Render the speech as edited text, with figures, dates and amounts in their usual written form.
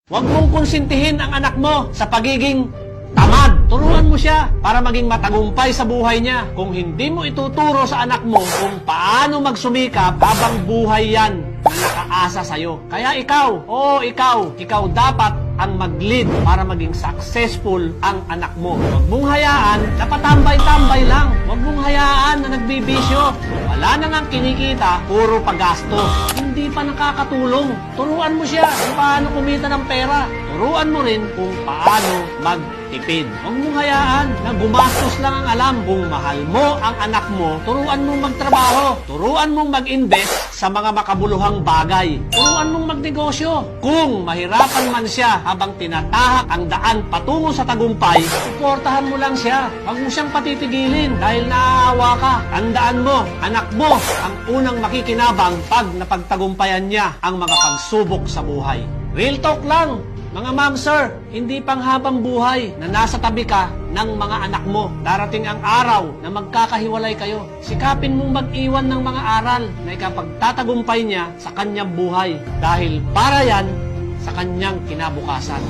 Huwag mong konsintihin ang anak mo sa pagiging tamad. Turuan mo siya para maging matagumpay sa buhay niya. Kung hindi mo ituturo sa anak mo kung paano magsumikap, habang buhay yan na nakaasa sa'yo. Kaya ikaw dapat ang mag-lead para maging successful ang anak mo. Huwag mong hayaan na patambay-tambay lang. Huwag mong hayaan na nagbibisyo. Wala na ngang kinikita, puro paggastos. Hindi pa nakakatulong. Turuan mo siya kung paano kumita ng pera. Turuan mo rin kung paano magtipid. Huwag mong hayaan na gumastos lang ang alam. Kung mahal mo ang anak mo, turuan mong magtrabaho. Turuan mong mag-invest sa mga makabuluhang bagay. Turuan mong magnegosyo. Kung mahirapan man siya habang tinatahak ang daan patungo sa tagumpay, suportahan mo lang siya. Huwag mo siyang patitigilin dahil naaawa ka. Tandaan mo, anak mo ang unang makikinabang pag napagtagumpayan niya ang mga pagsubok sa buhay. Real talk lang. Mga ma'am, sir, hindi pang habang buhay na nasa tabi ka ng mga anak mo. Darating ang araw na magkakahiwalay kayo. Sikapin mong mag-iwan ng mga aral na ikapagtatagumpay niya sa kanyang buhay. Dahil para yan sa kanyang kinabukasan.